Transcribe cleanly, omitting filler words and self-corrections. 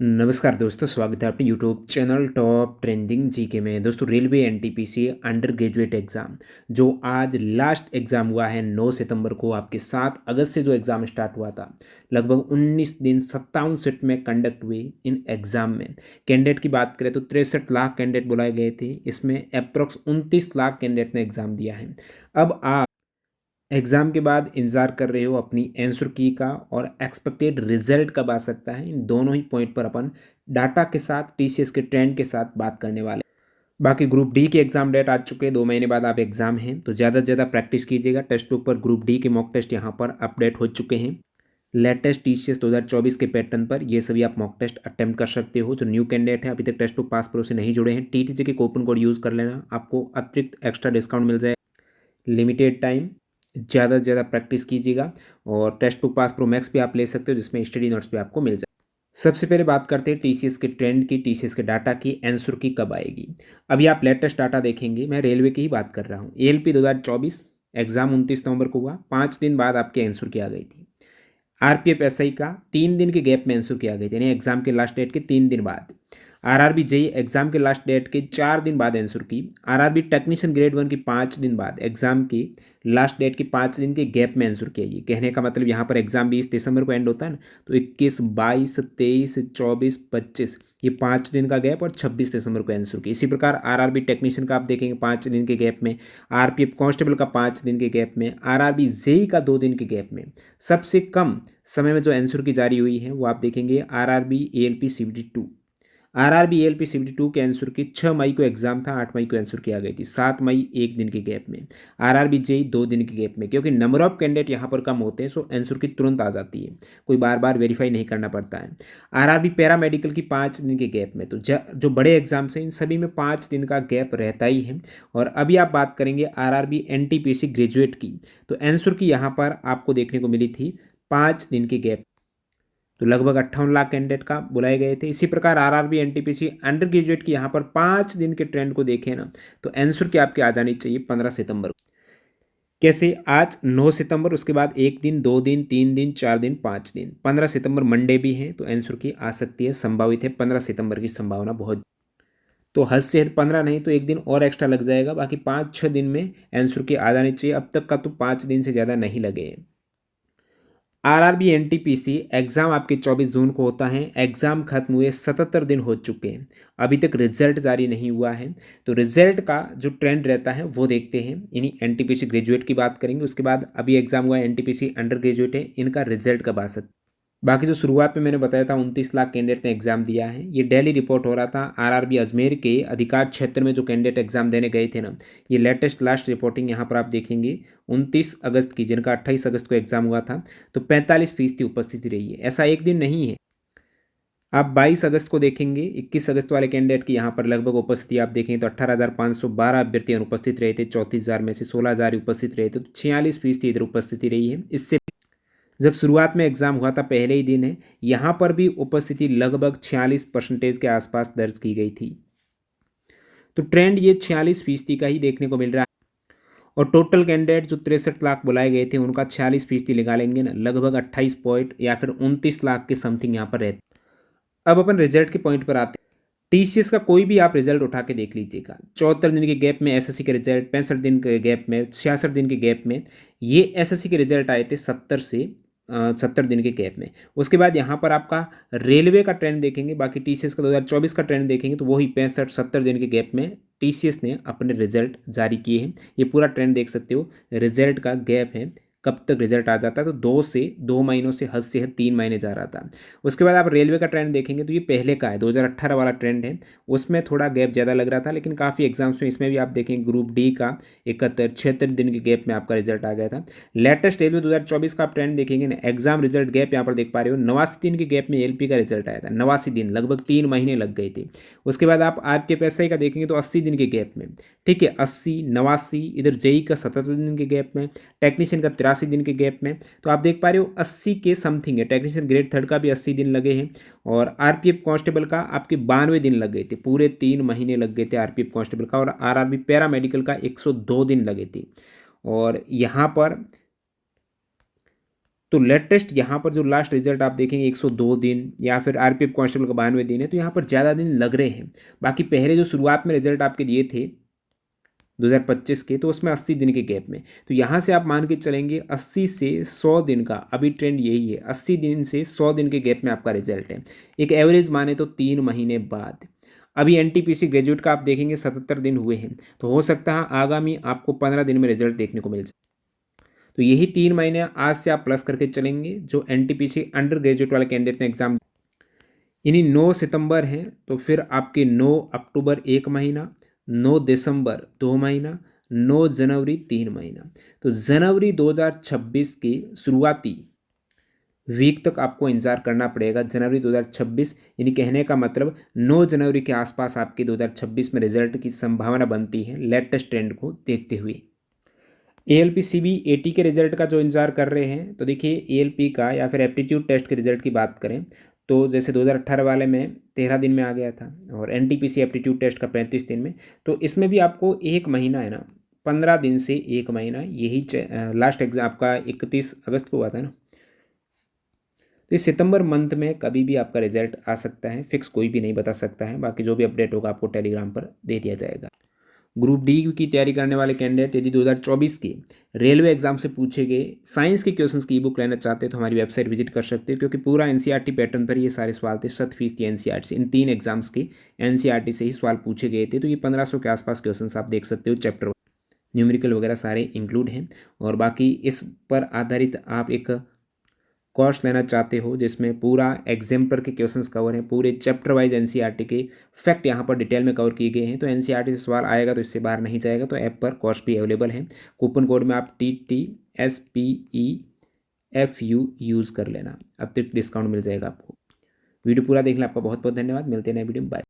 नमस्कार दोस्तों, स्वागत है अपने YouTube channel top trending GK में। दोस्तों, railway NTPC under graduate exam जो आज लास्ट एग्ज़ाम हुआ है 9 सितंबर को, आपके 7 अगस्त से जो एग्ज़ाम स्टार्ट हुआ था, लगभग 19 दिन 57 शिफ्ट में कंडक्ट हुई। इन एग्ज़ाम में कैंडिडेट की बात करें तो 63 लाख कैंडिडेट बुलाए गए थे। इसमें अप्रॉक्स 29 लाख कैंडिडेट ने एग्ज़ाम दिया है। अब आप एग्ज़ाम के बाद इंतज़ार कर रहे हो अपनी आंसर की का, और एक्सपेक्टेड रिजल्ट कब आ सकता है। इन दोनों ही पॉइंट पर अपन डाटा के साथ टीसीएस के ट्रेंड के साथ बात करने वाले हैं। बाकी ग्रुप डी के एग्ज़ाम डेट आ चुके हैं, 2 महीने बाद आप एग्ज़ाम हैं, तो ज़्यादा से ज़्यादा प्रैक्टिस कीजिएगा। टेक्स्ट बुक पर ग्रुप डी के मॉक टेस्ट यहाँ पर अपडेट हो चुके हैं। लेटेस्ट टीसीएस 2024 के पैटर्न पर ये सभी आप मॉक टेस्ट अटेम्प्ट कर सकते हो। जो न्यू कैंडिडेट है, अभी तक टेस्ट बुक पास प्रो से नहीं जुड़े हैं, टीटीजे के कूपन कोड यूज़ कर लेना, आपको अतिरिक्त एक्स्ट्रा डिस्काउंट मिल जाए। लिमिटेड टाइम, ज़्यादा से ज़्यादा प्रैक्टिस कीजिएगा। और text book pass pro max भी आप ले सकते हो, जिसमें स्टडी नोट्स भी आपको मिल जाए। सबसे पहले बात करते हैं टीसीएस के ट्रेंड की, टीसीएस के डाटा की, आंसर की कब आएगी। अभी आप लेटेस्ट डाटा देखेंगे, मैं रेलवे की ही बात कर रहा हूँ। एएलपी 2024 एग्जाम 29 नवंबर को हुआ, 5 दिन बाद आपके आंसर की आ गई थी। आरपीएफ एसआई का 3 दिन के गैप में आंसर की आ गई थी, यानी एग्जाम के लास्ट डेट के 3 दिन बाद। आरआरबी जेई एग्जाम के लास्ट डेट के 4 दिन बाद आंसर की। आरआरबी टेक्नीशियन ग्रेड 1 की 5 दिन बाद, एग्जाम की लास्ट डेट के 5 दिन के गैप में आंसर किया। ये कहने का मतलब यहाँ पर एग्जाम 20 दिसंबर को एंड होता है ना, तो 21, 22, 23, 24, 25, ये 5 दिन का गैप, और 26 दिसंबर को आंसर की। इसी प्रकार आरआरबी टेक्नीशियन का आप देखेंगे 5 दिन के गैप में, आरपीएफ कांस्टेबल का 5 दिन के गैप में, आरआरबी जेई का 2 दिन के गैप में। सबसे कम समय में जो आंसर की जारी हुई है वो आप देखेंगे RRB ALP CBT 2। RRB ALP CBT 2 के आंसर की 6 मई को एग्जाम था, 8 मई को आंसर की आ गई थी, 7 मई 1 दिन के गैप में। आरआरबी जेई 2 दिन के गैप में, क्योंकि नंबर ऑफ कैंडिडेट यहाँ पर कम होते हैं, सो आंसर की तुरंत आ जाती है, कोई बार बार वेरीफाई नहीं करना पड़ता है। आरआरबी पैरामेडिकल की 5 दिन के गैप में। तो जो बड़े एग्जाम्स हैं इन सभी में 5 दिन का गैप रहता ही है। और अभी आप बात करेंगे आरआरबी एनटीपीसी ग्रेजुएट की, तो आंसर की यहाँ पर आपको देखने को मिली थी 5 दिन के गैप, तो लगभग 58 लाख कैंडिडेट का बुलाए गए थे। इसी प्रकार आरआरबी एनटीपीसी अंडर ग्रेजुएट की यहाँ पर 5 दिन के ट्रेंड को देखें ना, तो आंसर की आपकी आ जानी चाहिए 15 सितंबर। कैसे? आज 9 सितंबर, उसके बाद 1 दिन, 2 दिन, 3 दिन, 4 दिन, 5 दिन, 15 सितंबर मंडे भी है, तो आंसर की आ सकती है, संभावित है 15 सितंबर की संभावना बहुत। तो हद से हद 15 नहीं तो 1 दिन और एक्स्ट्रा लग जाएगा, बाकी 5-6 दिन में आंसर की आ जानी चाहिए। अब तक का तो 5 दिन से ज़्यादा नहीं लगे हैं। आरआरबी एनटीपीसी एग्ज़ाम आपके 24 जून को होता है। एग्ज़ाम खत्म हुए 77 दिन हो चुके हैं, अभी तक रिजल्ट जारी नहीं हुआ है। तो रिजल्ट का जो ट्रेंड रहता है वो देखते हैं। इन्हीं एनटीपीसी ग्रेजुएट की बात करेंगे, उसके बाद अभी एग्ज़ाम हुआ है एनटीपीसी अंडर ग्रेजुएट है, इनका रिजल्ट कब आ सकता है। बाकी जो शुरुआत में मैंने बताया था 29 लाख कैंडिडेट ने एग्जाम दिया है, ये डेली रिपोर्ट हो रहा था। आरआरबी अजमेर के अधिकार क्षेत्र में जो कैंडिडेट एग्जाम देने गए थे ना, ये लेटेस्ट लास्ट रिपोर्टिंग यहाँ पर आप देखेंगे 29 अगस्त की, जिनका 28 अगस्त को एग्जाम हुआ था, तो 45% उपस्थिति रही है। ऐसा एक दिन नहीं है। आप 22 अगस्त को देखेंगे, 21 अगस्त वाले कैंडिडेट की यहाँ पर लगभग उपस्थिति आप देखेंगे तो 18,512 अभ्यर्थी अनुपस्थित रहे थे। 34,000 में से 16,000 उपस्थित रहे थे, तो 46% इधर उपस्थिति रही है। इससे जब शुरुआत में एग्ज़ाम हुआ था पहले ही दिन है, यहाँ पर भी उपस्थिति लगभग 46% के आसपास दर्ज की गई थी। तो ट्रेंड ये 46% का ही देखने को मिल रहा है। और टोटल कैंडिडेट जो 63 लाख बुलाए गए थे, उनका 46% लगा लेंगे ना, लगभग 28 पॉइंट या फिर 29 लाख के समथिंग यहाँ पर रहते। अब अपन रिजल्ट के पॉइंट पर आते हैं। टीसीएस का कोई भी आप रिजल्ट उठा के देख लीजिएगा, 74 दिन के गैप में एसएससी के रिजल्ट, 65 दिन के गैप में, 66 दिन के गैप में, ये एसएससी के रिजल्ट आए थे 70 दिन के गैप में। उसके बाद यहाँ पर आपका रेलवे का ट्रेंड देखेंगे, बाकी टीसीएस का 2024 का ट्रेंड देखेंगे, तो वही 65-70 दिन के गैप में टीसीएस ने अपने रिजल्ट जारी किए हैं। ये पूरा ट्रेंड देख सकते हो, रिजल्ट का गैप है, कब तक रिजल्ट आ जाता है, तो 2 महीनों से हद से हद 3 महीने जा रहा था। उसके बाद आप रेलवे का ट्रेंड देखेंगे तो ये पहले का है, 2018 वाला ट्रेंड है, उसमें थोड़ा गैप ज़्यादा लग रहा था, लेकिन काफ़ी एग्जाम्स में इसमें भी आप देखेंगे ग्रुप डी का 71-76 दिन के गैप में आपका रिजल्ट आ गया था। लेटेस्ट रेलवे 2024 का आप ट्रेंड देखेंगे ना, एग्जाम रिजल्ट गैप यहाँ पर देख पा रहे हो, 89 दिन के गैप में एलपी का रिजल्ट आया था। 89 दिन, लगभग 3 महीने लग गए थे। उसके बाद आप आरपीएफ एसआई का देखेंगे तो 80 दिन के गैप में, ठीक है, 80, 89, इधर जेई का 77 दिन के गैप में, टेक्नीशियन का 83 दिन के गैप में। तो आप देख पा रहे हो 80 के समथिंग है। टेक्नीशियन ग्रेड 3 का भी 80 दिन लगे हैं, और आरपीएफ कांस्टेबल का आपके 92 दिन लग गए थे, पूरे 3 महीने लग गए थे आरपीएफ कांस्टेबल का। और आरआरबी पैरामेडिकल का 102 दिन लगे थे। और यहाँ पर तो लेटेस्ट यहाँ पर जो लास्ट रिजल्ट आप देखेंगे 102 दिन या फिर आरपीएफ कांस्टेबल का 92 दिन है, तो यहाँ पर ज़्यादा दिन लग रहे हैं। बाकी पहले जो शुरुआत में रिजल्ट आपके दिए थे 2025 के, तो उसमें 80 दिन के गैप में, तो यहाँ से आप मान के चलेंगे 80 से 100 दिन का अभी ट्रेंड यही है। 80 दिन से 100 दिन के गैप में आपका रिजल्ट है। एक एवरेज माने तो 3 महीने बाद। अभी एनटीपीसी ग्रेजुएट का आप देखेंगे 77 दिन हुए हैं, तो हो सकता है आगामी आपको 15 दिन में रिजल्ट देखने को मिल जाए। तो यही 3 महीने आज से आप प्लस करके चलेंगे। जो एनटीपीसी अंडर ग्रेजुएट वाले कैंडिडेट ने एग्जाम, इन्हीं 9 सितंबर हैं, तो फिर आपके 9 अक्टूबर 1 महीना, 9 दिसंबर 2 महीना, 9 जनवरी 3 महीना। तो जनवरी 2026 के शुरुआती वीक तक आपको इंतजार करना पड़ेगा। जनवरी 2026 यानी कहने का मतलब 9 जनवरी के आसपास आपके 2026 में रिजल्ट की संभावना बनती है, लेटेस्ट ट्रेंड को देखते हुए। एएलपी सीबी एटी के रिजल्ट का जो इंतजार कर रहे हैं, तो देखिए एएलपी का या फिर एप्टीट्यूड टेस्ट के रिजल्ट की बात करें तो जैसे 2018 वाले में 13 दिन में आ गया था, और एनटीपीसी एप्टीट्यूड टेस्ट का 35 दिन में, तो इसमें भी आपको 1 महीना है ना, 15 दिन से 1 महीना, यही लास्ट एग्जाम आपका 31 अगस्त को हुआ था ना। तो इस सितंबर मंथ में कभी भी आपका रिजल्ट आ सकता है, फिक्स कोई भी नहीं बता सकता है। बाकी जो भी अपडेट होगा आपको टेलीग्राम पर दे दिया जाएगा। ग्रुप डी की तैयारी करने वाले कैंडिडेट यदि 2024 के रेलवे एग्जाम से पूछे गए साइंस के क्वेश्चंस की ई बुक लेना चाहते हैं तो हमारी वेबसाइट विजिट कर सकते हैं, क्योंकि पूरा एनसीईआरटी पैटर्न पर ये सारे सवाल थे। 100% एनसीईआरटी से, इन 3 एग्जाम्स के एनसीईआरटी से ही सवाल पूछे गए थे। तो ये 1500 के आसपास क्वेश्चन आप देख सकते हो। चैप्टर न्यूमेरिकल वगैरह सारे इंक्लूड हैं। और बाकी इस पर आधारित आप एक कोर्स लेना चाहते हो जिसमें पूरा एग्जाम्पलर के क्वेश्चंस कवर हैं, पूरे चैप्टर वाइज एनसीईआरटी के फैक्ट यहाँ पर डिटेल में कवर किए गए हैं। तो एनसीईआरटी से सवाल आएगा तो इससे बाहर नहीं जाएगा। तो ऐप पर कोर्स भी अवेलेबल है। कूपन कोड में आप TTSPEFU यूज़ कर लेना, अतिरिक्त डिस्काउंट मिल जाएगा आपको। वीडियो पूरा देखने आपका बहुत बहुत धन्यवाद। मिलते हैं नए वीडियो में, बाय।